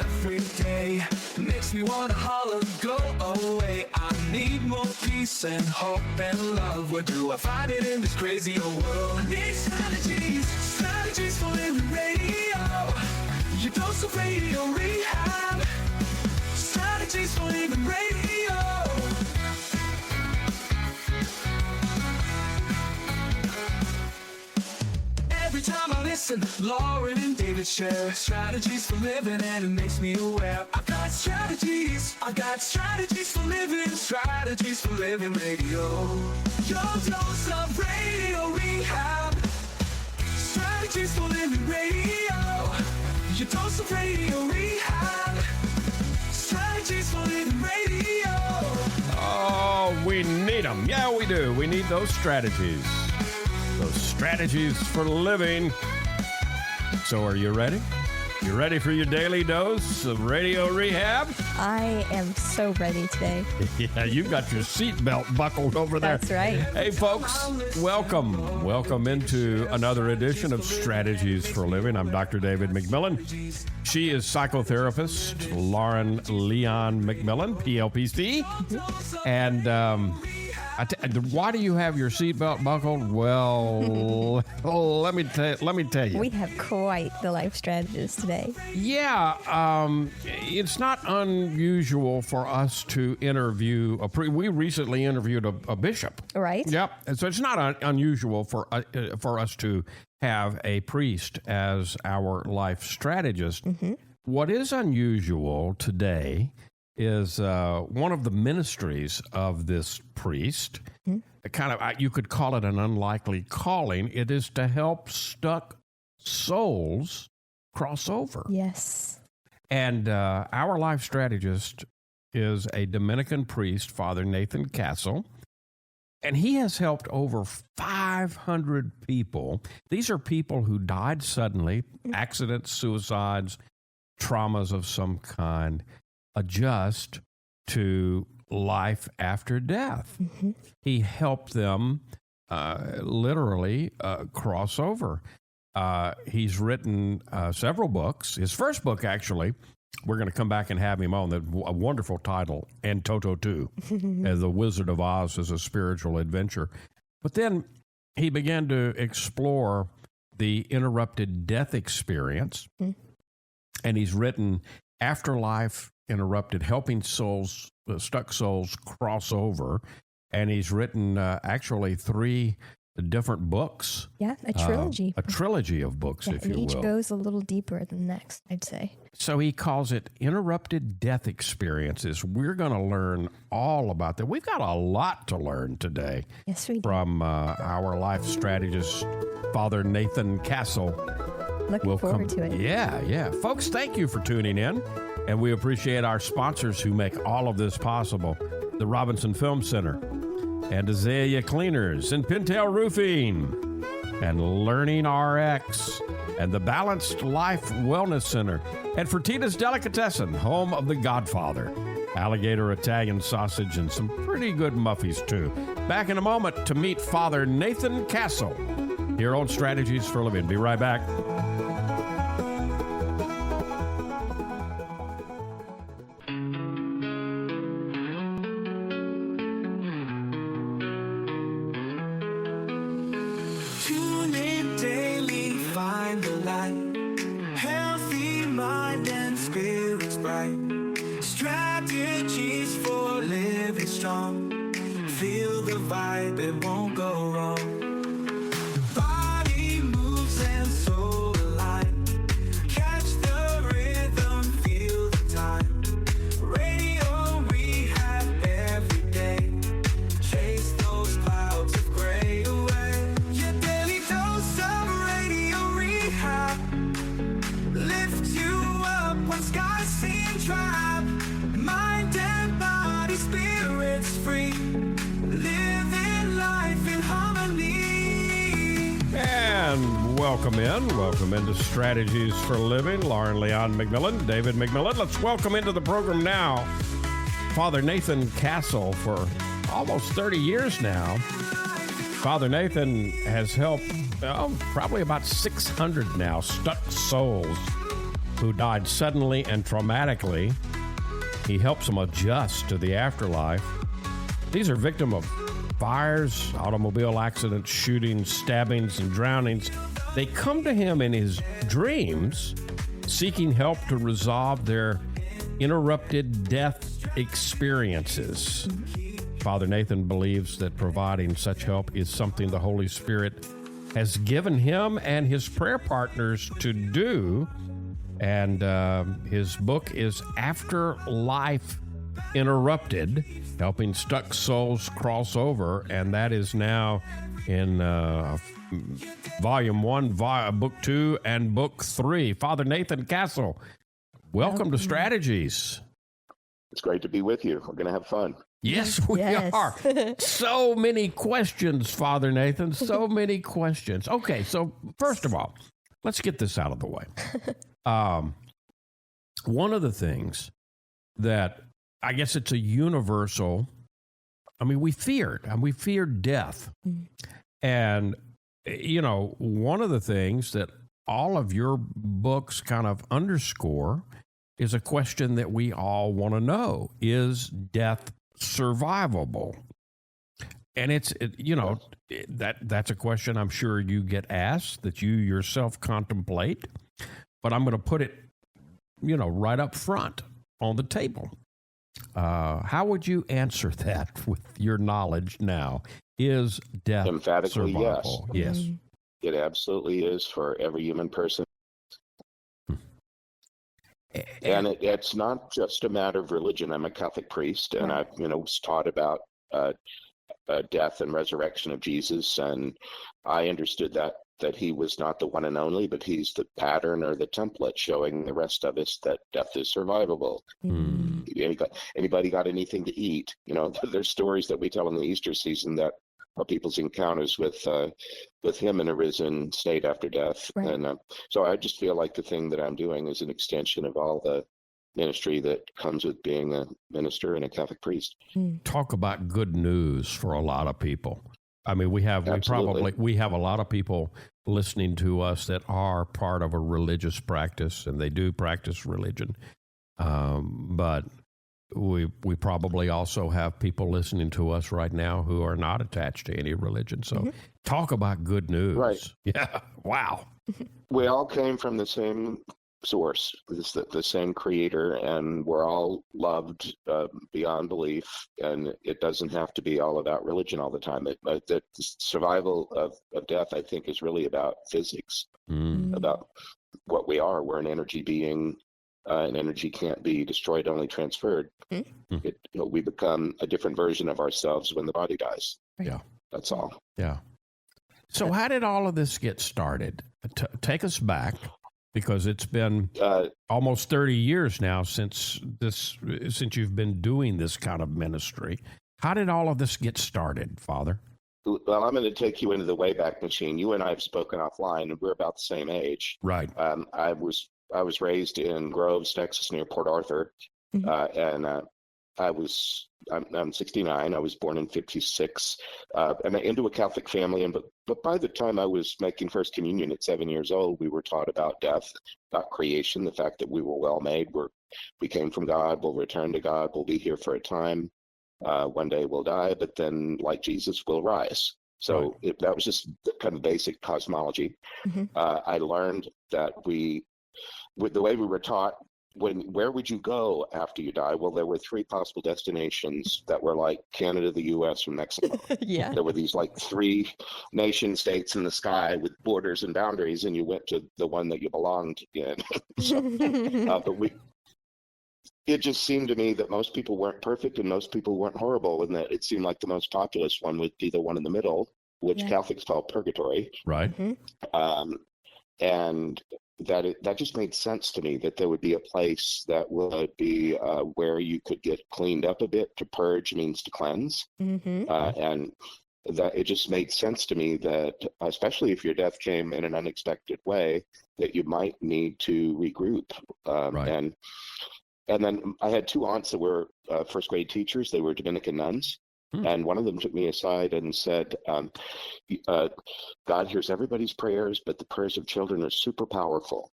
every day. Makes me wanna holler, go away. I need more peace and hope and love. Where do I find it in this crazy old world? I need strategies, strategies for living radio. Your dose of radio rehab. Strategies for living radio. Every time I listen, Lauren and David share strategies for living, and it makes me aware. I got strategies for living, strategies for living radio. Your dose of radio rehab. Strategies for living radio. Your dose of radio rehab. Strategies for living radio. Oh, we need them. Yeah, we do. We need those strategies. Those strategies for living. So are you ready? You ready for your daily dose of radio rehab? I am so ready today. Yeah, you've got your seatbelt buckled over there. That's right. Hey, folks, welcome. Welcome into another edition of Strategies for Living. I'm Dr. David McMillian. She is psychotherapist Lauren Leon McMillian, PLPC. And why do you have your seatbelt buckled? Well, let me tell you. We have quite the life strategist today. Yeah, it's not unusual for us to interview we recently interviewed a bishop. Right. Yep. And so it's not unusual for us to have a priest as our life strategist. Mm-hmm. What is unusual today is one of the ministries of this priest, kind of, you could call it an unlikely calling. It is to help stuck souls cross over. Yes. And our life strategist is a Dominican priest, Father Nathan Castle, and he has helped over 500 people. These are people who died suddenly, accidents, suicides, traumas of some kind, adjust to life after death. Mm-hmm. He helped them literally cross over. He's written several books. His first book, actually, we're going to come back and have him on, a wonderful title, And Toto 2, as The Wizard of Oz is a spiritual adventure. But then he began to explore the interrupted death experience, and he's written Afterlife Interrupted, helping souls, stuck souls cross over. And he's written actually 3 different books. Yeah, a trilogy. A trilogy of books, if you will. Each goes a little deeper than the next, I'd say. So he calls it Interrupted Death Experiences. We're going to learn all about that. We've got a lot to learn today. Yes, we do. From our life strategist, Father Nathan Castle. Looking forward to it. Yeah. Folks, thank you for tuning in. And we appreciate our sponsors who make all of this possible. The Robinson Film Center, and Azalea Cleaners, and Pintail Roofing, and Learning RX, and the Balanced Life Wellness Center, and Fertitta's Delicatessen, home of the Godfather, alligator Italian sausage, and some pretty good muffies, too. Back in a moment to meet Father Nathan Castle here on Strategies for Living. Be right back. Strategies for living strong. Feel the vibe, it won't go wrong. Body moves and soul align. Catch the rhythm, feel the time. Radio rehab every day. Chase those clouds of gray away. Your daily dose of radio rehab. Lift you up when skies seem dry. Mind and body, spirits free. Living life in harmony. And welcome into Strategies for Living. Lauren Leon McMillian, David McMillian. Let's welcome into the program now Father Nathan Castle. For almost 30 years now, Father Nathan has helped probably about 600 now stuck souls who died suddenly and traumatically. He helps them adjust to the afterlife. These are victims of fires, automobile accidents, shootings, stabbings, and drownings. They come to him in his dreams, seeking help to resolve their interrupted death experiences. Father Nathan believes that providing such help is something the Holy Spirit has given him and his prayer partners to do. And his book is Afterlife Interrupted, helping stuck souls cross over. And that is now in Volume 1, Book 2, and Book 3. Father Nathan Castle, welcome to Strategies. It's great to be with you. We're going to have fun. Yes, we are. So many questions, Father Nathan. So many questions. Okay, so first of all, let's get this out of the way. One of the things that I guess it's a universal, we feared death. And, one of the things that all of your books kind of underscore is a question that we all want to know. Is death survivable? And that's a question I'm sure you get asked, that you yourself contemplate, but I'm going to put it, right up front on the table. How would you answer that with your knowledge now? Is death emphatically survivable? Yes. It absolutely is for every human person. And it's not just a matter of religion. I'm a Catholic priest, and I, was taught about death and resurrection of Jesus, and I understood that he was not the one and only, but he's the pattern or the template showing the rest of us that death is survivable. Anybody got anything to eat? There's stories that we tell in the Easter season that are people's encounters with him in a risen state after death. Right. And so I just feel like the thing that I'm doing is an extension of all the ministry that comes with being a minister and a Catholic priest. Talk about good news for a lot of people. We have a lot of people listening to us that are part of a religious practice, and they do practice religion. But we probably also have people listening to us right now who are not attached to any religion. So talk about good news. Right. Yeah. Wow. We all came from the same source, the same creator, and we're all loved beyond belief. And it doesn't have to be all about religion all the time. The survival of death, I think, is really about physics, about what we are. We're an energy being. And energy can't be destroyed, only transferred. We become a different version of ourselves when the body dies. Yeah. That's all. Yeah. So how did all of this get started? Take us back, because it's been almost 30 years now since you've been doing this kind of ministry. How did all of this get started, Father? Well, I'm going to take you into the Wayback Machine. You and I have spoken offline, and we're about the same age. Right. I was raised in Groves, Texas, near Port Arthur, and I'm 69. I was born in 56, and into a Catholic family. But by the time I was making First Communion at 7 years old, we were taught about death, about creation, the fact that we were well made. We came from God. We'll return to God. We'll be here for a time. One day we'll die, but then, like Jesus, we'll rise. So that was just kind of basic cosmology. I learned that with the way we were taught, where would you go after you die? Well, there were three possible destinations that were like Canada, the U.S., and Mexico. There were these like three nation states in the sky with borders and boundaries, and you went to the one that you belonged in. It just seemed to me that most people weren't perfect and most people weren't horrible, and that it seemed like the most populous one would be the one in the middle, which Catholics call purgatory. Right. And that just made sense to me, that there would be a place that would be where you could get cleaned up a bit. To purge means to cleanse. And that it just made sense to me that, especially if your death came in an unexpected way, that you might need to regroup. And then I had two aunts that were first grade teachers. They were Dominican nuns. And one of them took me aside and said, God hears everybody's prayers, but the prayers of children are super powerful.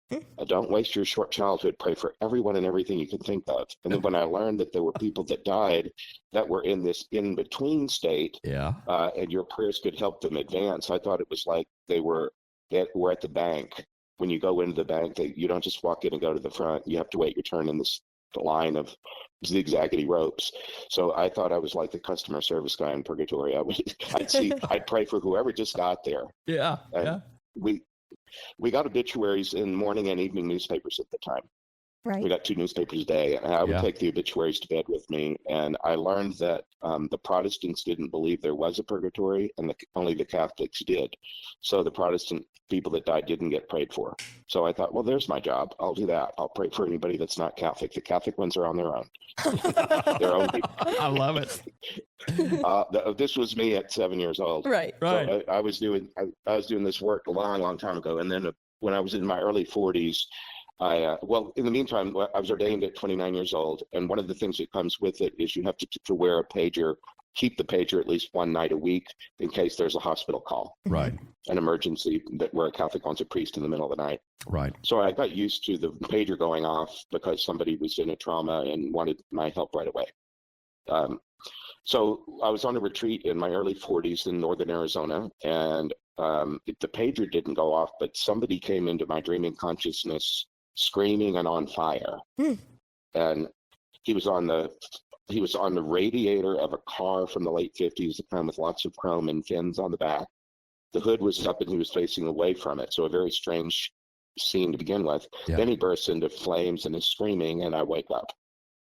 Don't waste your short childhood. Pray for everyone and everything you can think of. And then when I learned that there were people that died that were in this in-between state, and your prayers could help them advance, I thought it was like we're at the bank. When you go into the bank, you don't just walk in and go to the front. You have to wait your turn in this line of zigzaggedy ropes. So I thought I was like the customer service guy in purgatory. I'd pray for whoever just got there. Yeah. And we got obituaries in morning and evening newspapers at the time. Right. We got 2 newspapers a day, and I would take the obituaries to bed with me. And I learned that the Protestants didn't believe there was a purgatory, and only the Catholics did. So the Protestant people that died didn't get prayed for. So I thought, well, there's my job. I'll do that. I'll pray for anybody that's not Catholic. The Catholic ones are on their own. Their own people. I love it. This was me at 7 years old. Right. So I was doing this work a long time ago, and then when I was in my early 40s. In the meantime, I was ordained at 29 years old, and one of the things that comes with it is you have to wear a pager, keep the pager at least one night a week in case there's a hospital call, right? An emergency where a Catholic wants a priest in the middle of the night, right? So I got used to the pager going off because somebody was in a trauma and wanted my help right away. So I was on a retreat in my early 40s in northern Arizona, and the pager didn't go off, but somebody came into my dreaming consciousness screaming and on fire. And he was on the radiator of a car from the late 50s, a kind with lots of chrome and fins on the back. The hood was up and he was facing away from it. So a very strange scene to begin with. Yeah. Then he bursts into flames and is screaming, and I wake up.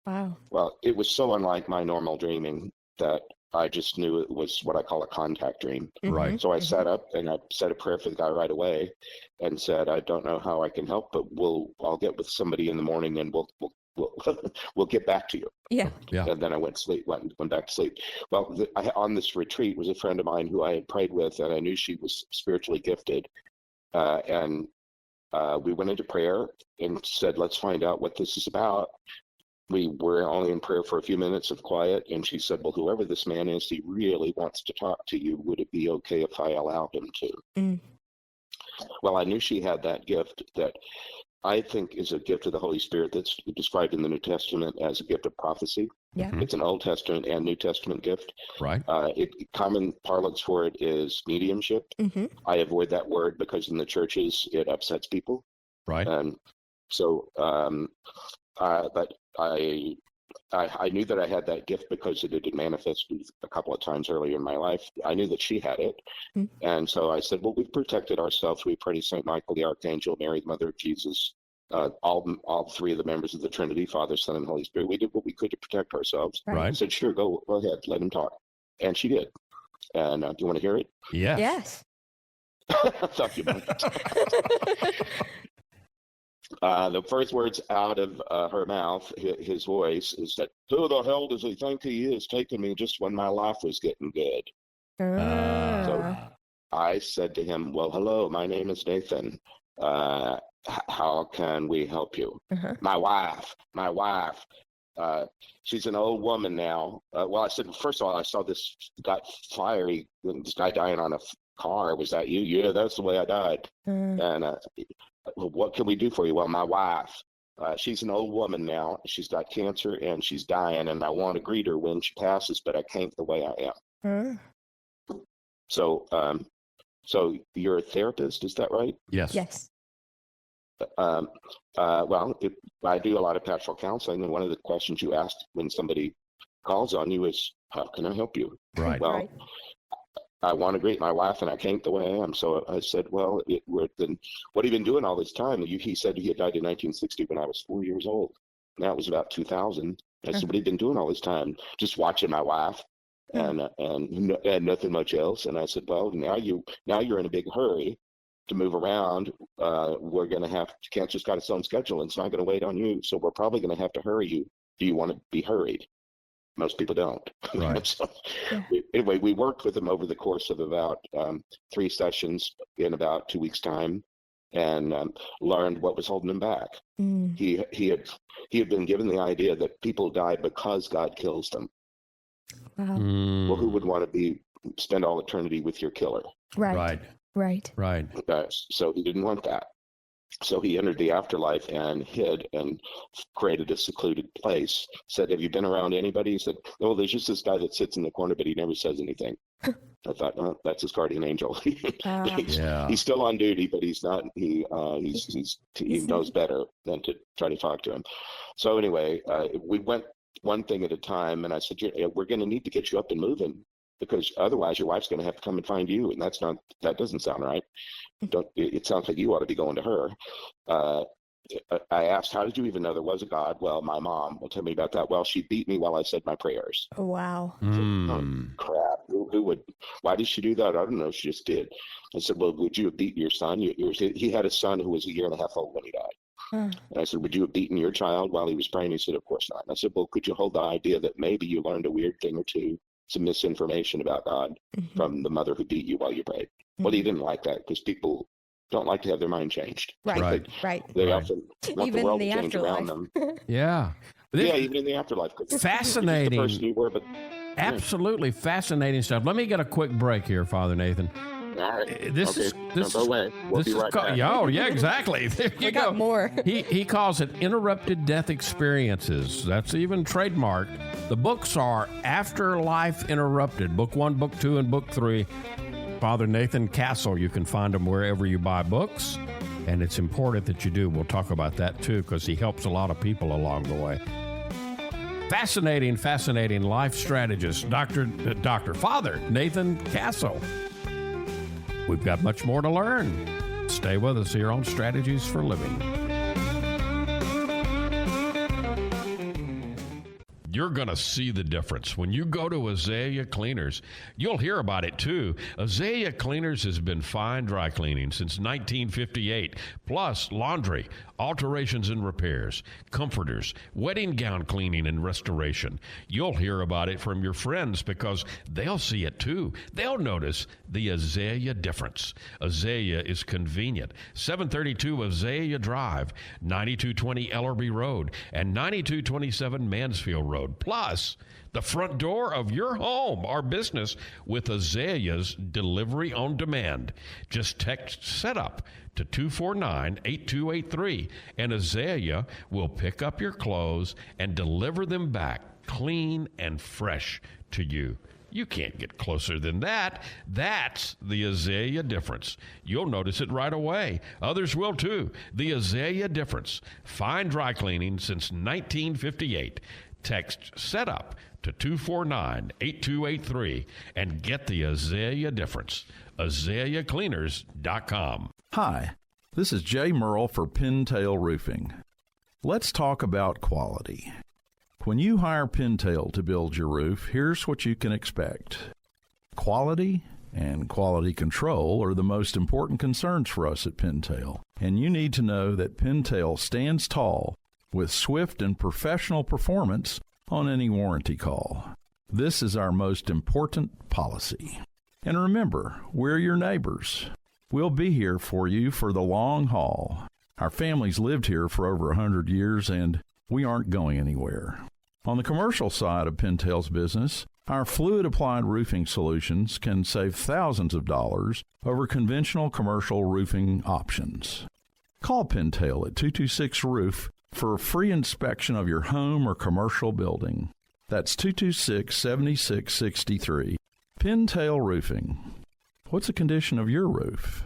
Wow. Well, it was so unlike my normal dreaming that I just knew it was what I call a contact dream. Right. So I sat up and I said a prayer for the guy right away and said, I don't know how I can help, but I'll get with somebody in the morning and we'll get back to you. Yeah. And then I went back to sleep. Well, on this retreat was a friend of mine who I had prayed with, and I knew she was spiritually gifted. And we went into prayer and said, let's find out what this is about. We were only in prayer for a few minutes of quiet, and she said, well, whoever this man is, he really wants to talk to you. Would it be okay if I allowed him to? Well, I knew she had that gift that I think is a gift of the Holy Spirit that's described in the New Testament as a gift of prophecy. Yeah. It's an Old Testament and New Testament gift. Right. Common parlance for it is mediumship. I avoid that word because in the churches it upsets people. Right. And so, but I knew that I had that gift because it had manifested a couple of times earlier in my life. I knew that she had it. And so I said, well, we've protected ourselves. We prayed to St. Michael, the Archangel, Mary, the Mother of Jesus, all 3 of the members of the Trinity, Father, Son, and Holy Spirit. We did what we could to protect ourselves. Right. I said, sure, go ahead, let him talk. And she did. And do you want to hear it? Yeah. Yes. I thought you might. The first words out of her mouth, his voice, is that, who the hell does he think he is, taking me just when my life was getting good? So I said to him, well, hello, my name is Nathan. How can we help you? My wife. She's an old woman now. Well, I said, first of all, I saw this guy dying on a car. Was that you? Yeah, that's the way I died. And what can we do for you? Well, my wife, she's an old woman now. She's got cancer and she's dying, and I want to greet her when she passes, but I can't the way I am. So you're a therapist, is that right? Yes. Yes. Well, I do a lot of pastoral counseling, and one of the questions you ask when somebody calls on you is, how can I help you? Right. Well, Right. I want to greet my wife, and I can't the way I am. So I said, well, what have you been doing all this time? He said he had died in 1960 when I was 4 years old. That was about 2000. I said, what have you been doing all this time? Just watching my wife and nothing much else. And I said, well, now you're in a big hurry to move around. We're going to have, cancer's got its own schedule, and it's not going to wait on you. So we're probably going to have to hurry you. Do you want to be hurried? Most people don't. Right. So, anyway, we worked with him over the course of about 3 sessions in about 2 weeks' time, and learned what was holding him back. He had been given the idea that people die because God kills them. Wow. Well, who would want to spend all eternity with your killer? Right. So he didn't want that. So he entered the afterlife and hid and created a secluded place. Said, "Have you been around anybody?" He said, "Oh, there's just this guy that sits in the corner, but he never says anything." I thought, "Oh, that's his guardian angel." He's still on duty, but he's not. He knows better than to try to talk to him. So anyway, we went one thing at a time, and I said, "We're going to need to get you up and moving, because otherwise your wife's going to have to come and find you, and that doesn't sound right. It sounds like you ought to be going to her." I asked, "How did you even know there was a God?" "Well, my mom will tell me about that." "Well, she beat me while I said my prayers." Oh, wow. Oh, crap. Who would? Why did she do that? "I don't know. She just did." I said, "Well, would you have beaten your son?" He had a son who was a year and a half old when he died. And I said, "Would you have beaten your child while he was praying?" He said, "Of course not." And I said, "Well, could you hold the idea that maybe you learned a weird thing or two, some misinformation about God from the mother who beat you while you prayed?" Well, he didn't like that, because people don't like to have their mind changed. Right. They often want Even the world in the to change around them. Yeah. Yeah, even in the afterlife. Fascinating. The person you were, but absolutely fascinating stuff. Let me get a quick break here, Father Nathan. All right. This okay. is Go away. We'll be right back. Oh, yeah, exactly. There you go. Got more. He calls it interrupted death experiences. That's even trademarked. The books are Afterlife Interrupted, Book 1, Book 2, and Book 3. Father Nathan Castle. You can find him wherever you buy books, and it's important that you do. We'll talk about that too, because he helps a lot of people along the way. Fascinating life strategist, Father Nathan Castle. We've got much more to learn. Stay with us here on Strategies for Living. You're going to see the difference. When you go to Azalea Cleaners, you'll hear about it too. Azalea Cleaners has been fine dry cleaning since 1958, plus laundry, alterations and repairs, comforters, wedding gown cleaning and restoration. You'll hear about it from your friends, because they'll see it too. They'll notice the Azalea difference. Azalea is convenient. 732 Azalea Drive, 9220 Ellerby Road, and 9227 Mansfield Road. Plus, the front door of your home or business with Azalea's delivery on demand. Just text SETUP to 249-8283, and Azalea will pick up your clothes and deliver them back clean and fresh to you. You can't get closer than that. That's the Azalea difference. You'll notice it right away. Others will too. The Azalea difference. Fine dry cleaning since 1958. Text SETUP to 249-8283 and get the Azalea difference. AzaleaCleaners.com. Hi, this is Jay Merle for Pintail Roofing. Let's talk about quality. When you hire Pintail to build your roof, here's what you can expect. Quality and quality control are the most important concerns for us at Pintail, and you need to know that Pintail stands tall with swift and professional performance on any warranty call. This is our most important policy. And remember, we're your neighbors. We'll be here for you for the long haul. Our family's lived here for over 100 years, and we aren't going anywhere. On the commercial side of Pintail's business, our fluid-applied roofing solutions can save thousands of dollars over conventional commercial roofing options. Call Pintail at 226-ROOF for a free inspection of your home or commercial building. That's 226-7663. Pintail Roofing. What's the condition of your roof?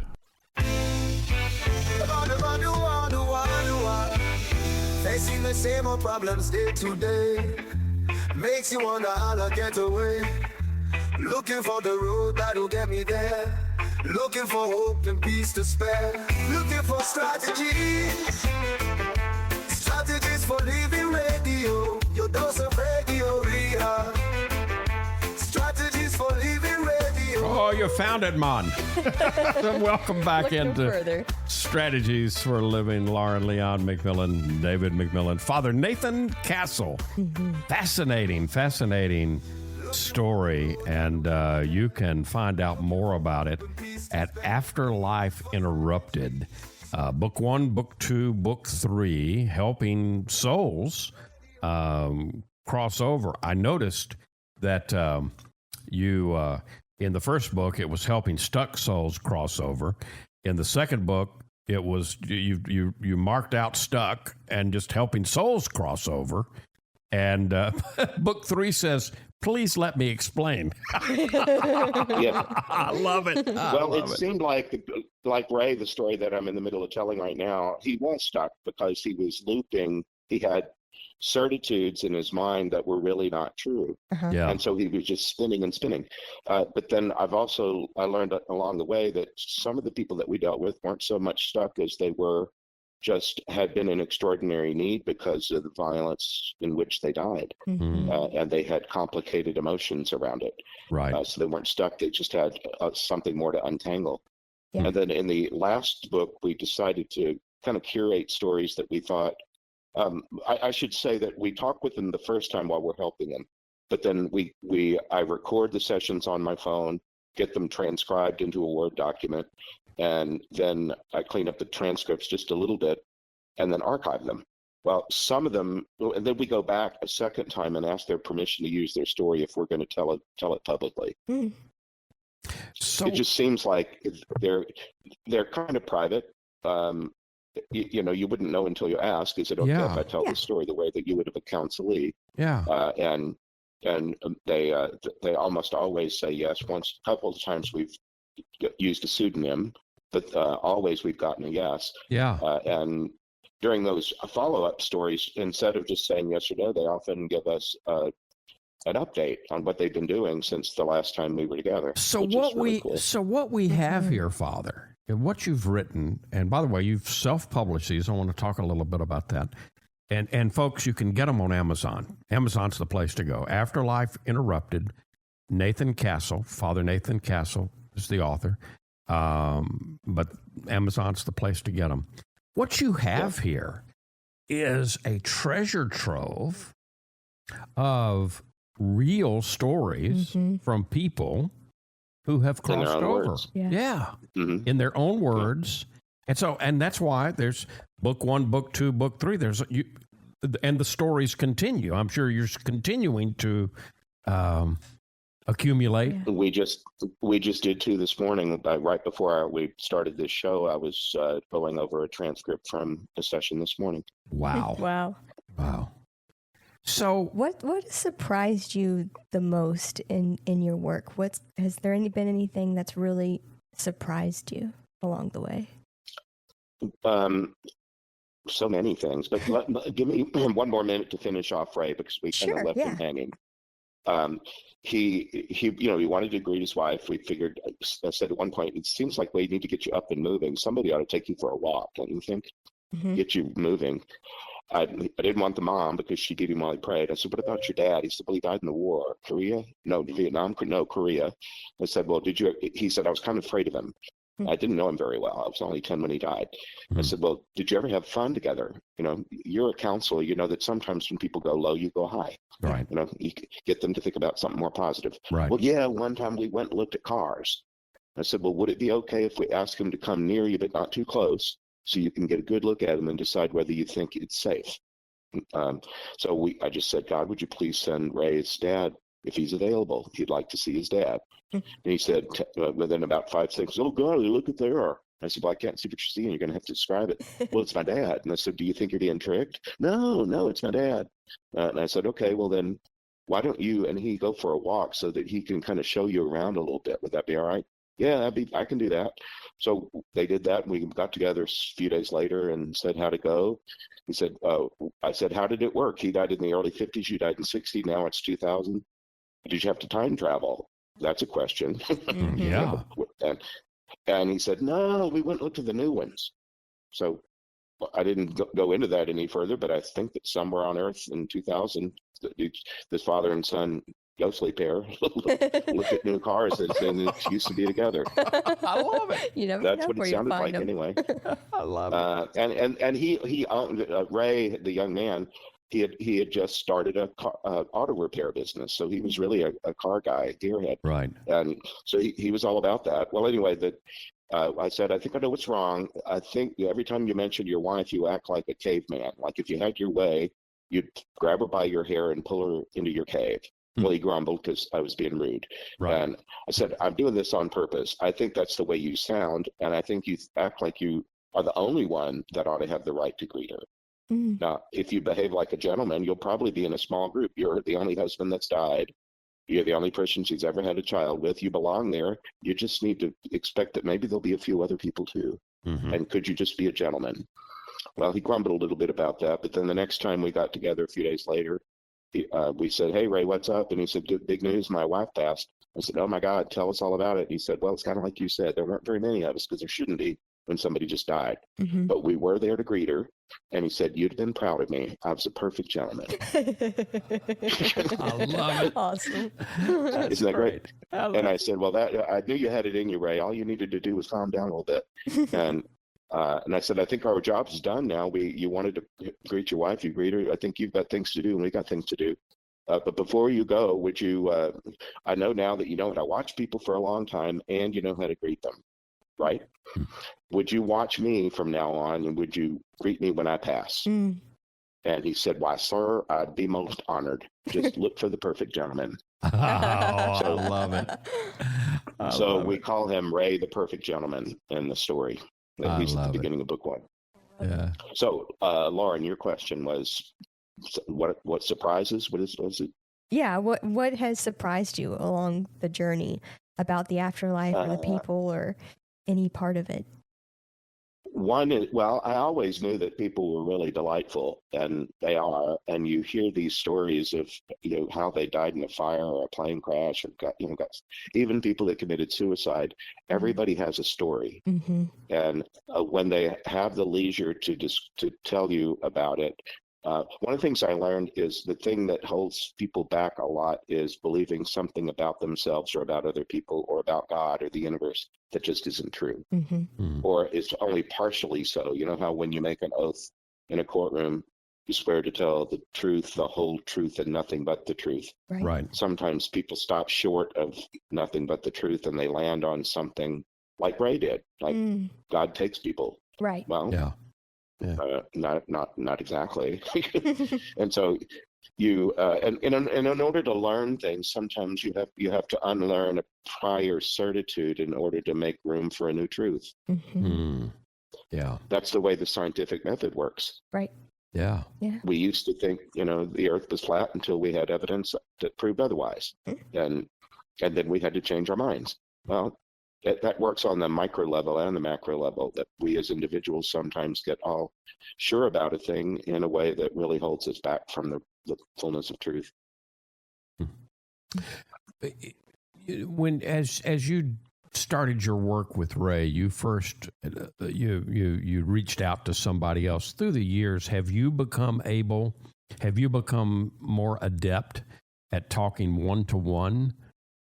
Facing the same old problems day to day makes you wonder how to get away. Looking for the road that'll get me there. Looking for hope and peace to spare. Looking for strategies. Strategies for living radio. Your dose of radio rehab. Strategies for living radio. Oh, you found it, man. Welcome back into further. Strategies for Living. Lauren Leon McMillian, David McMillian, Father Nathan Castle. Fascinating story, and you can find out more about it at Afterlife Interrupted. Book 1, Book 2, Book 3, helping souls cross over. I noticed that you in the first book it was helping stuck souls cross over. In the second book, it was you marked out stuck and just helping souls cross over. And book 3 says, "Please let me explain." Yeah. I love it. Well, seemed like Ray, the story that I'm in the middle of telling right now, he was stuck because he was looping. He had certitudes in his mind that were really not true. Yeah. And so he was just spinning and spinning. But then I learned along the way that some of the people that we dealt with weren't so much stuck as they were just had been in extraordinary need because of the violence in which they died. And they had complicated emotions around it. Right. So they weren't stuck. They just had something more to untangle. Yeah. And then in the last book, we decided to kind of curate stories that we thought, I should say that we talk with them the first time while we're helping them. But then I record the sessions on my phone, get them transcribed into a Word document, and then I clean up the transcripts just a little bit and then archive them. Well, some of them, and then we go back a second time and ask their permission to use their story if we're going to tell it publicly. So it just seems like they're kind of private. You know, you wouldn't know until you ask. Is it okay if I tell the story the way that you would have a counselee? Yeah. And they almost always say yes. A couple of times we've used a pseudonym, but always we've gotten a yes. Yeah. And during those follow-up stories, instead of just saying yes or no, they often give us an update on what they've been doing since the last time we were together. So what we have here, Father, and what you've written, and by the way, you've self-published these. I want to talk a little bit about that. And folks, you can get them on Amazon. Amazon's the place to go. Afterlife Interrupted, Nathan Castle, Father Nathan Castle is the author. But Amazon's the place to get them. What you have here is a treasure trove of real stories from people who have crossed over. In their own words. And that's why there's book 1, book 2, book 3. And the stories continue. I'm sure you're continuing to accumulate. Yeah. We just did 2 this morning. Right before we started this show, I was going over a transcript from a session this morning. Wow. Wow. So what has surprised you the most in your work? Has there been anything that's really surprised you along the way? So many things, but give me one more minute to finish off Ray, because we kind of left him hanging. He wanted to greet his wife. We figured, I said at one point, it seems like we need to get you up and moving. Somebody ought to take you for a walk, don't you think? Get you moving. I didn't want the mom because she did him while he prayed. I said, what about your dad? He said, well, he died in the war. Korea? No, Vietnam? No, Korea. I said, well, he said, I was kind of afraid of him. I didn't know him very well. I was only 10 when he died. I said, well, did you ever have fun together? You know, you're a counselor. You know that sometimes when people go low, you go high. Right. You know, you get them to think about something more positive. Right. Well, yeah, one time we went and looked at cars. I said, well, would it be okay if we ask him to come near you but not too close so you can get a good look at him and decide whether you think it's safe? So I just said, God, would you please send Ray's dad if he's available? He'd like to see his dad. And he said, within about 5 seconds, oh, God, look at there. I said, well, I can't see what you're seeing. You're going to have to describe it. Well, it's my dad. And I said, do you think you're being tricked? No, it's my dad. And I said, okay, well then, why don't you and he go for a walk so that he can kind of show you around a little bit? Would that be all right? Yeah, I can do that. So they did that. And we got together a few days later and said, how'd it go? He said, I said, how did it work? He died in the early 50s. You died in 60. Now it's 2000. Did you have to time travel? That's a question. Yeah. And he said, no, we went and looked at the new ones. So I didn't go into that any further, but I think that somewhere on Earth in 2000, this father and son ghostly pair look at new cars and it used to be together. I love it. You never That's know what where it you'll sounded find like them. anyway. I love it. And he owned, Ray, the young man, he had just started a auto repair business, so he was really a car guy, gearhead. Right. And so he was all about that. Well, anyway, I said, I think I know what's wrong. I think every time you mention your wife, you act like a caveman. Like if you had your way, you'd grab her by your hair and pull her into your cave. Well, he grumbled because I was being rude. Right. And I said, I'm doing this on purpose. I think that's the way you sound. And I think you act like you are the only one that ought to have the right to greet her. Mm. Now, if you behave like a gentleman, you'll probably be in a small group. You're the only husband that's died. You're the only person she's ever had a child with. You belong there. You just need to expect that maybe there'll be a few other people too. Mm-hmm. And could you just be a gentleman? Well, he grumbled a little bit about that. But then the next time we got together a few days later, we said, hey, Ray, what's up? And he said, big news, my wife passed. I said, oh, my God, tell us all about it. He said, well, it's kind of like you said. There weren't very many of us because there shouldn't be when somebody just died. Mm-hmm. But we were there to greet her. And he said, you'd have been proud of me. I was a perfect gentleman. I love it. Awesome. Isn't that great? And I I said, well, I knew you had it in you, Ray. All you needed to do was calm down a little bit. And I said, I think our job is done now. You wanted to greet your wife. You greet her. I think you've got things to do, and we got things to do. But before you go, would you, I know now that you know how to watch people for a long time, and you know how to greet them, right? Would you watch me from now on, and would you greet me when I pass? Mm. And he said, why, sir, I'd be most honored. Just look for the perfect gentleman. I love it. So we call him Ray, the perfect gentleman in the story. I He's at the love it. beginning of book one. Yeah. So, Lauren, your question was, what surprises? Was it? Yeah. What has surprised you along the journey about the afterlife or the people or any part of it? One is, well, I always knew that people were really delightful, and they are. And you hear these stories of, how they died in a fire or a plane crash, or got even people that committed suicide. Everybody has a story, Mm-hmm. and when they have the leisure to tell you about it. One of the things I learned is the thing that holds people back a lot is believing something about themselves or about other people or about God or the universe that just isn't true, Mm-hmm. or is only partially so. You know how when you make an oath in a courtroom, you swear to tell the truth, the whole truth, and nothing but the truth. Right. Sometimes people stop short of nothing but the truth, and they land on something like Ray did, like God takes people. Right. Well, Yeah. not exactly. And so you and in order to learn things, sometimes you have to unlearn a prior certitude in order to make room for a new truth. Mm-hmm. Mm. Yeah. That's the way the scientific method works. Right. Yeah. Yeah. We used to think the earth was flat until we had evidence that proved otherwise, and then we had to change our minds. Well, that works on the micro level and the macro level, that we as individuals sometimes get all sure about a thing in a way that really holds us back from the fullness of truth. When as you started your work with Ray, you first you reached out to somebody else. Through the years, have you become more adept at talking one-to-one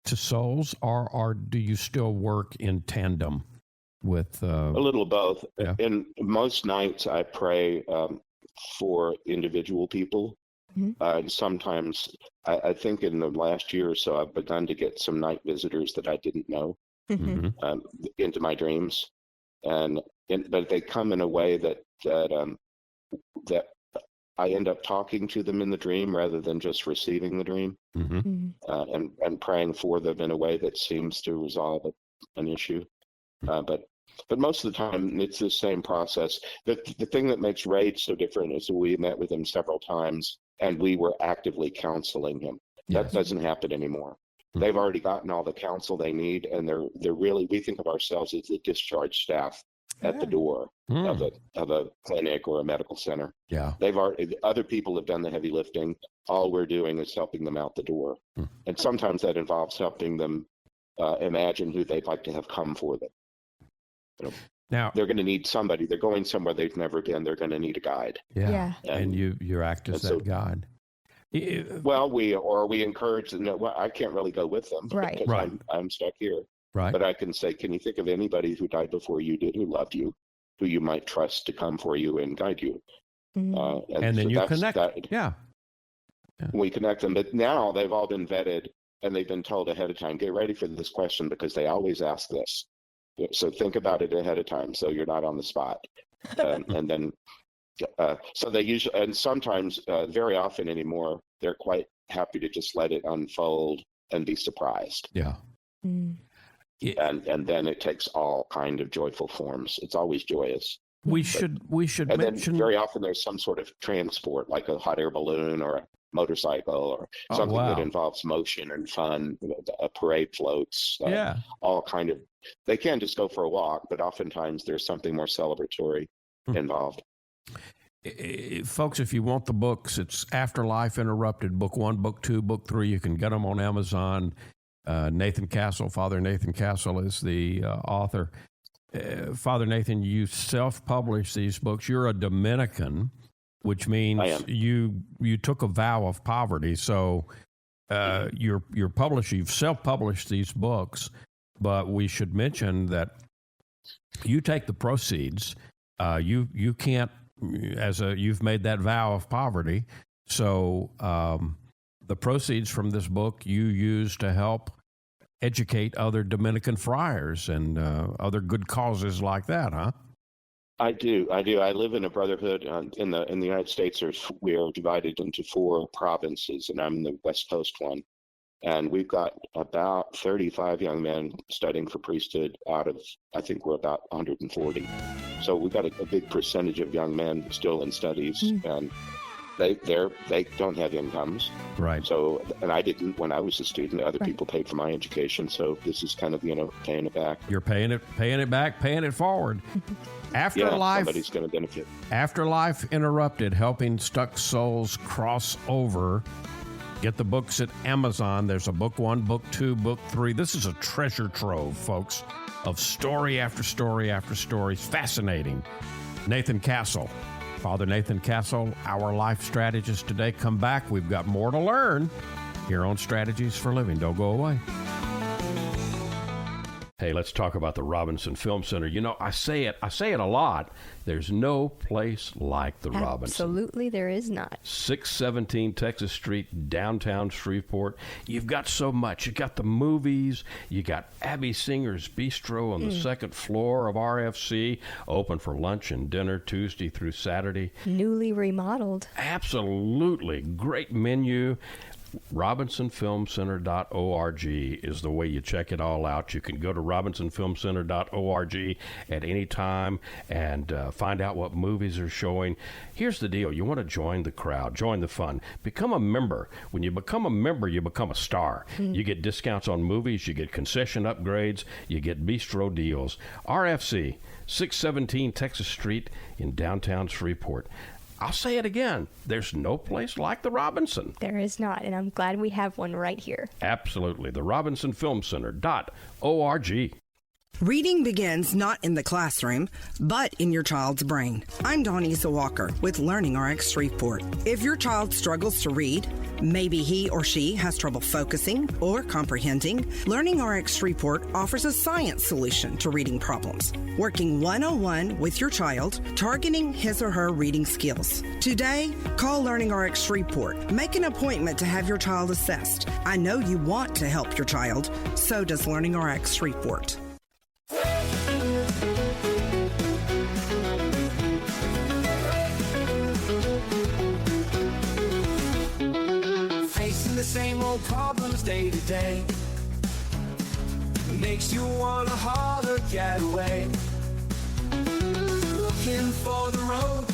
to souls, or do you still work in tandem with A little of both. Yeah. And most nights I pray for individual people. And sometimes I think in the last year or so I've begun to get some night visitors that I didn't know Mhm. into my dreams, but they come in a way that I end up talking to them in the dream rather than just receiving the dream, Mhm. and praying for them in a way that seems to resolve an issue. But most of the time, it's the same process. The thing that makes Ray so different is that we met with him several times, and we were actively counseling him. That Yes. doesn't happen anymore. They've already gotten all the counsel they need, and they're really, we think of ourselves as the discharge staff at the door of a clinic or a medical center. Yeah. Other people have done the heavy lifting. All we're doing is helping them out the door. And sometimes that involves helping them imagine who they'd like to have come for them. Now, They're going to need somebody. They're going somewhere they've never been. They're going to need a guide. Yeah. And you act as and so- that guide. Well, we encourage them. Well, I can't really go with them, Right. because Right. I'm stuck here. Right. But I can say, can you think of anybody who died before you did, who loved you, who you might trust to come for you and guide you? Mm-hmm. And then so you that's connect. that. Yeah. We connect them, but now they've all been vetted and they've been told ahead of time, get ready for this question because they always ask this. So think about it ahead of time so you're not on the spot. And then, so they usually, and sometimes, very often anymore, they're quite happy to just let it unfold and be surprised. Yeah. Mm. And then it takes all kind of joyful forms. It's always joyous. We should And mention then very often there's some sort of transport, like a hot air balloon or a motorcycle or something that involves motion and fun. A parade floats. All kind of. They can just go for a walk, but oftentimes there's something more celebratory involved. Folks, if you want the books, it's Afterlife Interrupted, book 1, book 2, book 3. You can get them on Amazon. Nathan Castle, Father Nathan Castle, is the author. Father Nathan, you self-publish these books. You're a Dominican, which means you took a vow of poverty. So you're you've self-published these books, but we should mention that you take the proceeds. You can't, you've made that vow of poverty. So the proceeds from this book you use to help educate other Dominican friars and other good causes like that, huh? I do. I live in a brotherhood in the United States. We are divided into 4 provinces, and I'm the West Coast one. And we've got about 35 young men studying for priesthood out of, I think we're about 140. So we've got a big percentage of young men still in studies, and they don't have incomes. Right. So, and I didn't when I was a student. Other people paid for my education. So this is kind of, paying it back. You're paying it back, paying it forward. Afterlife, somebody's going to benefit. Afterlife Interrupted, helping stuck souls cross over. Get the books at Amazon. There's a book 1, book 2, book 3. This is a treasure trove, folks, of story after story after story. Fascinating. Nathan Castle, Father Nathan Castle, our life strategist today. Come back. We've got more to learn here on Strategies for Living. Don't go away. Hey, let's talk about the Robinson Film Center. I say it a lot. There's no place like the Robinson. Absolutely, there is not. 617 Texas Street, downtown Shreveport. You've got so much. You got the movies. You got Abby Singer's Bistro on the second floor of RFC, open for lunch and dinner Tuesday through Saturday. Newly remodeled. Absolutely. Great menu. RobinsonFilmCenter.org is the way you check it all out. You can go to RobinsonFilmCenter.org at any time and find out what movies are showing. Here's the deal. You want to join the crowd, join the fun, become a member. When you become a member, you become a star. You get discounts on movies, you get concession upgrades, you get bistro deals. RFC, 617 Texas Street in downtown Shreveport. I'll say it again. There's no place like the Robinson. There is not, and I'm glad we have one right here. Absolutely. The RobinsonFilmCenter.org. Reading begins not in the classroom, but in your child's brain. I'm Donisa Walker with Learning RX Shreveport. If your child struggles to read, maybe he or she has trouble focusing or comprehending, Learning RX Shreveport offers a science solution to reading problems, working one-on-one with your child, targeting his or her reading skills. Today, call Learning RX Shreveport. Make an appointment to have your child assessed. I know you want to help your child, so does Learning RX Shreveport. Facing the same old problems day to day makes you want a harder getaway. Looking for the road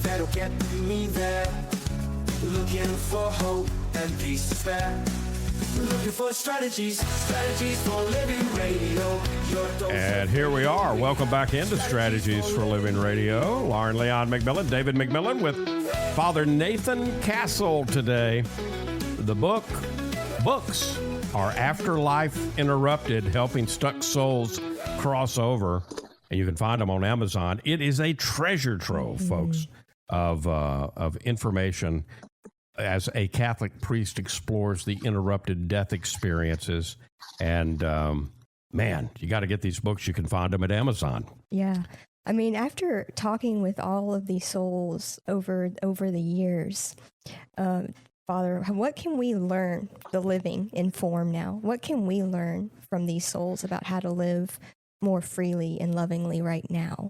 that'll get me there. Looking for hope and peace to spare. Looking for strategies for living radio. And here we are. Welcome back into Strategies for Living Radio. Lauren Leon McMillian, David McMillian with Father Nathan Castle today. The books are Afterlife Interrupted, helping stuck souls cross over. And you can find them on Amazon. It is a treasure trove, folks, of information as a Catholic priest explores the interrupted death experiences. And, man, you got to get these books. You can find them at Amazon. Yeah. I mean, after talking with all of these souls over the years, Father, what can we learn, the living in form now? What can we learn from these souls about how to live more freely and lovingly right now?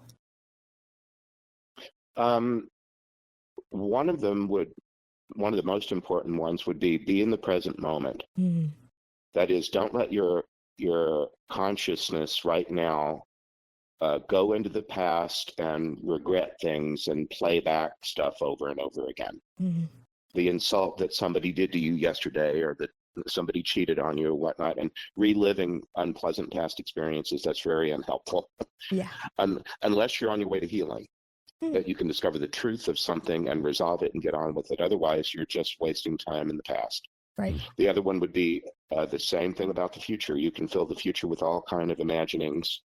One of them would one of the most important ones would be in the present moment. Mm. That is, don't let your consciousness right now go into the past and regret things and play back stuff over and over again. Mm. The insult that somebody did to you yesterday, or that somebody cheated on you or whatnot, and reliving unpleasant past experiences, that's very unhelpful. Yeah. Unless you're on your way to healing, that you can discover the truth of something and resolve it and get on with it. Otherwise, you're just wasting time in the past. Right. The other one would be the same thing about the future. You can fill the future with all kind of imaginings,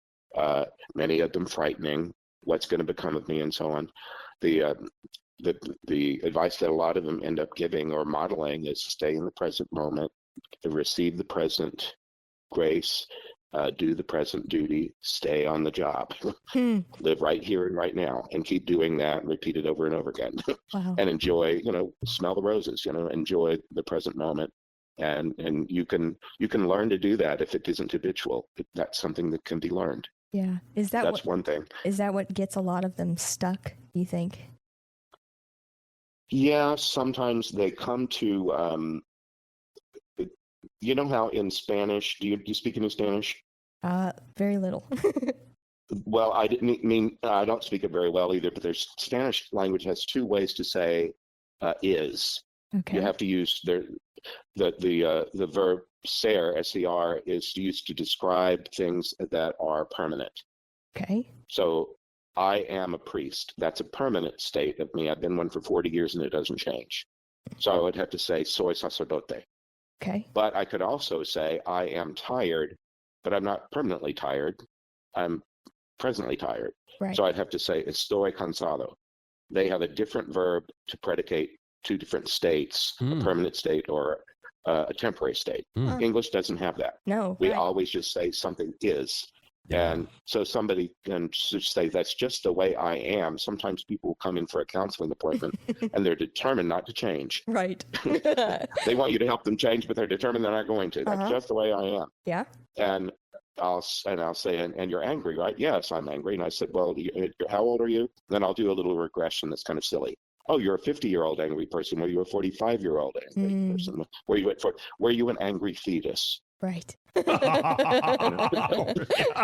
many of them frightening, what's going to become of me and so on. The advice that a lot of them end up giving or modeling is stay in the present moment, receive the present grace, do the present duty, stay on the job, live right here and right now, and keep doing that, repeat it over and over again. Wow. And enjoy, smell the roses, enjoy the present moment. And you can learn to do that if it isn't habitual. That's something that can be learned. Yeah. That's one thing. Is that what gets a lot of them stuck, you think? Yeah, sometimes they come to, you know how in Spanish, do you speak any Spanish? Very little. Well, I didn't mean, I don't speak it very well either, but there's Spanish language has two ways to say is. Okay. You have to use the verb ser, S-E-R, is used to describe things that are permanent. Okay. So I am a priest. That's a permanent state of me. I've been one for 40 years and it doesn't change. So I would have to say soy sacerdote. Okay. But I could also say I am tired, but I'm not permanently tired. I'm presently tired. Right. So I'd have to say estoy cansado. They have a different verb to predicate two different states, a permanent state or a temporary state. English doesn't have that. No. We right. always just say something is. Yeah. And so somebody can just say, that's just the way I am. Sometimes people come in for a counseling appointment and they're determined not to change. Right. They want you to help them change, but they're determined they're not going to. That's just the way I am. Yeah. And I'll say, and you're angry, right? Yes, I'm angry. And I said, well, how old are you? Then I'll do a little regression that's kind of silly. Oh, you're a 50-year-old angry person. Were you a 45-year-old angry person? Were you an angry fetus? Right. I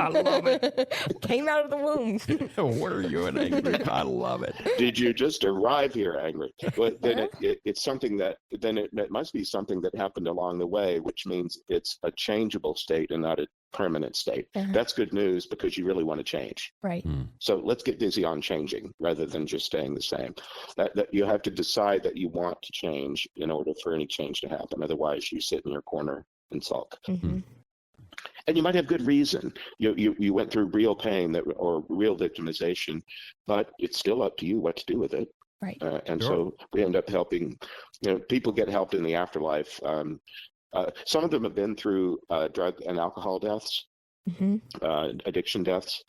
love it. Came out of the womb. Were you an angry? I love it. Did you just arrive here angry? But then it's something that it must be something that happened along the way, which means it's a changeable state and not a permanent state. That's good news because you really want to change. Right. So let's get busy on changing rather than just staying the same. That you have to decide that you want to change in order for any change to happen. Otherwise, you sit in your corner and sulk. Mm-hmm. And you might have good reason. You went through real pain or real victimization, but it's still up to you what to do with it. Right. So we end up helping. People get helped in the afterlife. Some of them have been through drug and alcohol deaths, addiction deaths,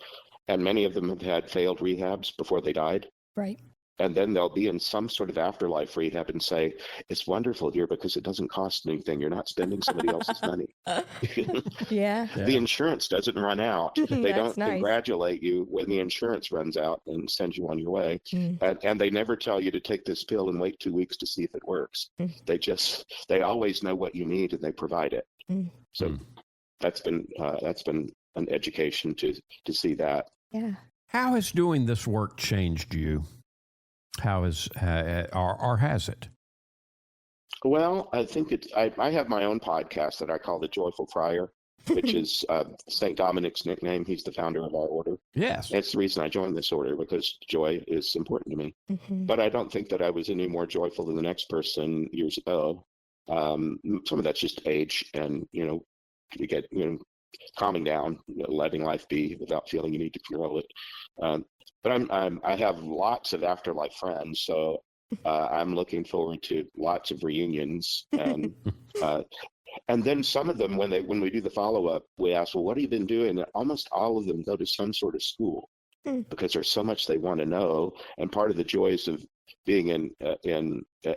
and many of them have had failed rehabs before they died. Right. And then they'll be in some sort of afterlife rehab and say, it's wonderful here because it doesn't cost anything. You're not spending somebody else's money. Yeah. The insurance doesn't run out. They don't nice. congratulate you when the insurance runs out and send you on your way. And they never tell you to take this pill and wait 2 weeks to see if it works. They always know what you need and they provide it. So that's been an education to see that. Yeah. How has doing this work changed you? How is or has it? Well, I think I have my own podcast that I call The Joyful Friar, which is St. Dominic's nickname. He's the founder of our order. Yes. That's the reason I joined this order, because joy is important to me. But I don't think that I was any more joyful than the next person years ago. Some of that's just age and, you get, calming down, letting life be without feeling you need to control it. But I have lots of afterlife friends, so I'm looking forward to lots of reunions. And then some of them, when we do the follow-up, we ask, well, what have you been doing? And almost all of them go to some sort of school because there's so much they want to know. And part of the joys of being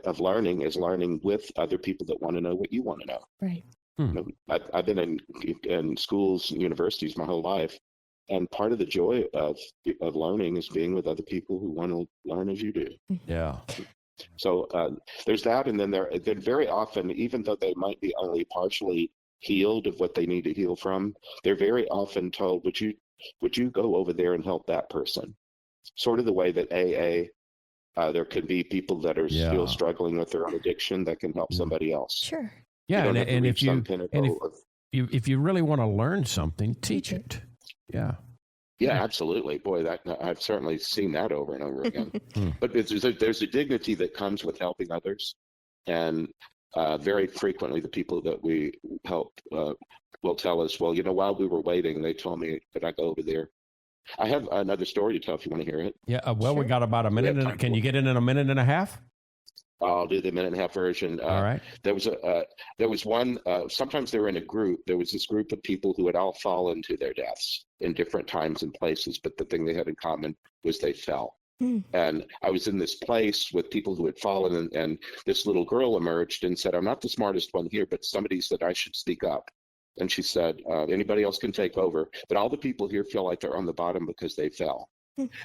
of learning is learning with other people that want to know what you want to know. Right. I've been in schools and universities my whole life. And part of the joy of learning is being with other people who want to learn as you do. Yeah. So there's that, and then then very often, even though they might be only partially healed of what they need to heal from, they're very often told, would you go over there and help that person? Sort of the way that AA, there could be people that are still struggling with their own addiction that can help somebody else. Sure. Yeah, and if you really want to learn something, teach it. Yeah. Yeah, absolutely. Boy, that I've certainly seen that over and over again. But there's a dignity that comes with helping others, and very frequently the people that we help will tell us, well, while we were waiting, they told me that I go over there. I have another story to tell if you want to hear it. Yeah. Well, we got about a minute. Can you get in a minute and a half? I'll do the minute and a half version. All right. There was one. Sometimes they were in a group. There was this group of people who had all fallen to their deaths in different times and places, but the thing they had in common was they fell. And I was in this place with people who had fallen, and this little girl emerged and said, "I'm not the smartest one here, but somebody said I should speak up." And she said, "Anybody else can take over, but all the people here feel like they're on the bottom because they fell."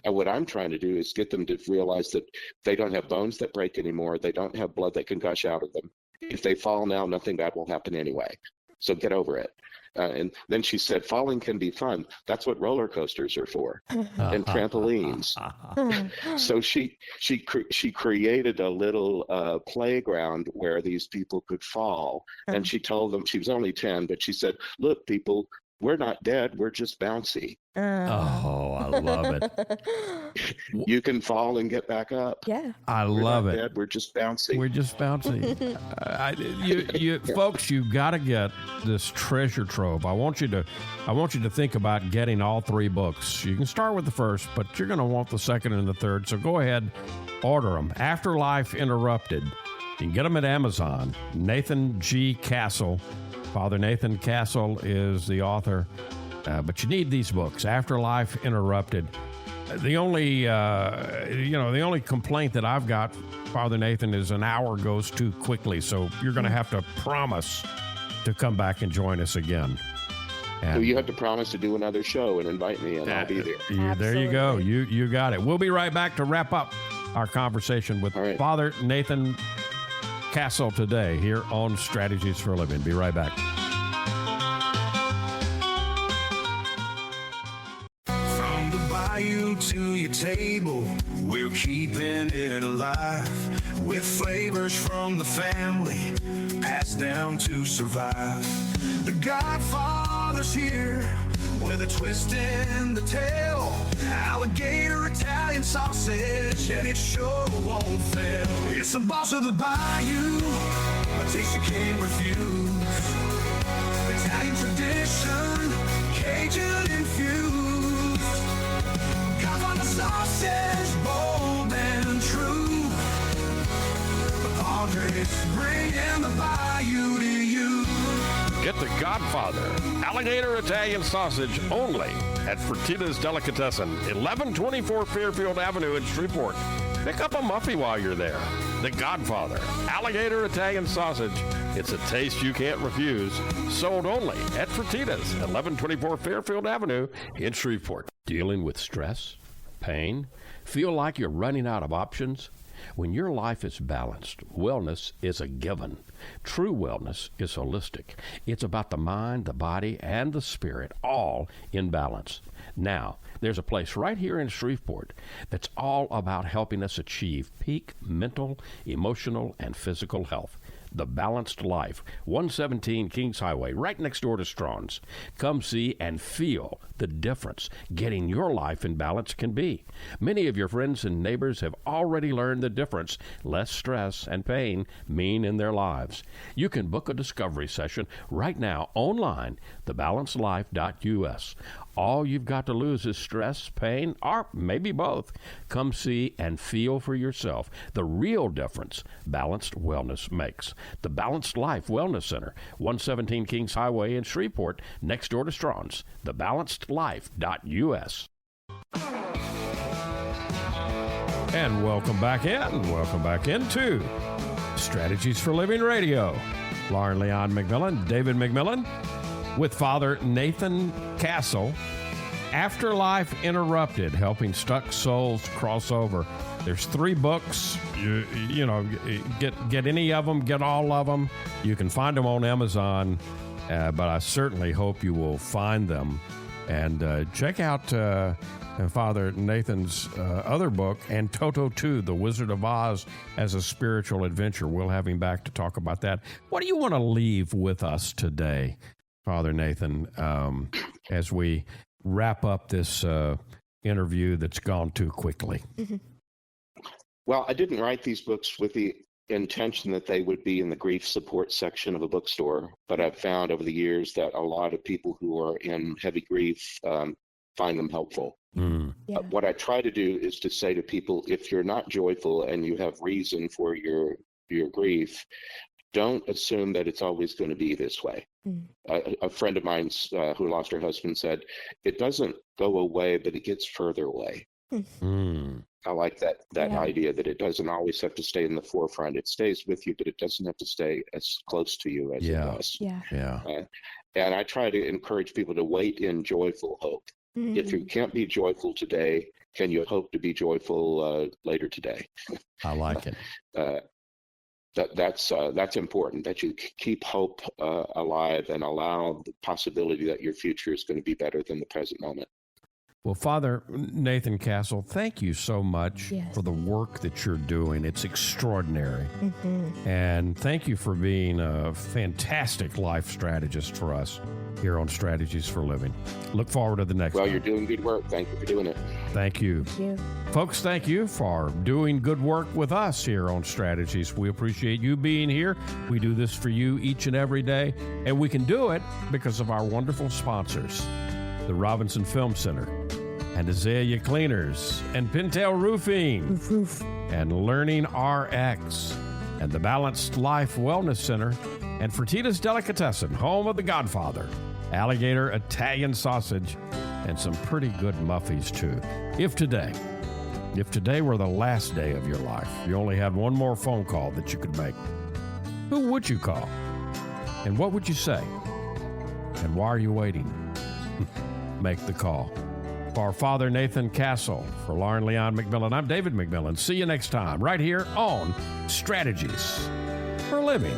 And what I'm trying to do is get them to realize that they don't have bones that break anymore. They don't have blood that can gush out of them. If they fall now, nothing bad will happen anyway. So get over it. And then she said, falling can be fun. That's what roller coasters are for, and trampolines. So she created a little playground where these people could fall. And she told them, she was only 10, but she said, "Look, people, we're not dead. We're just bouncy." Oh, I love it. You can fall and get back up. Yeah. I love it. Dead, we're just bouncy. We're just bouncy. You folks, you've got to get this treasure trove. I want you to think about getting all 3 books. You can start with the first, but you're going to want the second and the third. So go ahead, order them. Afterlife Interrupted. You can get them at Amazon. Nathan G. Castle. Father Nathan Castle is the author. But you need these books. Afterlife Interrupted. The only complaint that I've got, Father Nathan, is an hour goes too quickly. So you're going to have to promise to come back and join us again. And so you have to promise to do another show and invite me, and I'll be there. There you go. You got it. We'll be right back to wrap up our conversation with Father Nathan Castle today here on Strategies for a Living. Be right back. To your table, we're keeping it alive with flavors from the family passed down to survive. The Godfather's here with a twist in the tail, alligator Italian sausage, and it sure won't fail. It's the boss of the bayou, a taste you can't refuse. Italian tradition, Cajun infused. Sausage, bold and true. The Padres bringing the bayou to you. Get the Godfather, alligator Italian sausage only at Fertitta's Delicatessen, 1124 Fairfield Avenue in Shreveport. Pick up a muffy while you're there. The Godfather, alligator Italian sausage. It's a taste you can't refuse. Sold only at Fertitta's, 1124 Fairfield Avenue in Shreveport. Dealing with stress? Pain? Feel like you're running out of options? When your life is balanced, wellness is a given. True wellness is holistic. It's about the mind, the body, and the spirit, all in balance. Now, there's a place right here in Shreveport that's all about helping us achieve peak mental, emotional, and physical health. The Balanced Life, 117 Kings Highway, right next door to Strawn's. Come see and feel the difference getting your life in balance can be. Many of your friends and neighbors have already learned the difference less stress and pain mean in their lives. You can book a discovery session right now online, thebalancedlife.us. All you've got to lose is stress, pain, or maybe both. Come see and feel for yourself the real difference balanced wellness makes. The Balanced Life Wellness Center, 117 Kings Highway in Shreveport, next door to Strawn's, thebalancedlife.us. And welcome back in. Welcome back into Strategies for Living Radio. Lauren Leon McMillian, David McMillian, with Father Nathan Castle. Afterlife Interrupted, helping stuck souls cross over. There's 3 books. You know, get any of them, get all of them. You can find them on Amazon, but I certainly hope you will find them. And check out Father Nathan's other book, and Toto 2, The Wizard of Oz as a Spiritual Adventure. We'll have him back to talk about that. What do you want to leave with us today, Father Nathan, as we wrap up this interview that's gone too quickly? Mm-hmm. Well, I didn't write these books with the intention that they would be in the grief support section of a bookstore, but I've found over the years that a lot of people who are in heavy grief find them helpful. Mm. Yeah. What I try to do is to say to people, if you're not joyful and you have reason for your grief, don't assume that it's always going to be this way. Mm. A friend of mine who lost her husband said, it doesn't go away, but it gets further away. Mm. I like that Yeah. idea that it doesn't always have to stay in the forefront. It stays with you, but it doesn't have to stay as close to you as it was. Yeah. Yeah. And I try to encourage people to wait in joyful hope. Mm. If you can't be joyful today, can you hope to be joyful later today? I like it. That's important, that you keep hope alive and allow the possibility that your future is going to be better than the present moment. Well, Father Nathan Castle, thank you so much Yes. for the work that you're doing. It's extraordinary. Mm-hmm. And thank you for being a fantastic life strategist for us here on Strategies for Living. Look forward to the next Well, time. you're doing good work. Thank you for doing it. Thank you. Thank you. Folks, thank you for doing good work with us here on Strategies. We appreciate you being here. We do this for you each and every day, and we can do it because of our wonderful sponsors, the Robinson Film Center, and Azalea Cleaners, and Pintail Roofing, and Learning RX, and the Balanced Life Wellness Center, and Fertitta's Delicatessen, home of the Godfather, Alligator Italian Sausage, and some pretty good Muffies, too. If today were the last day of your life, you only had one more phone call that you could make, who would you call? And what would you say? And why are you waiting? Make the call. For Father Nathan Castle, for Lauren Leon McMillian, I'm David McMillian. See you next time, right here on Strategies for Living.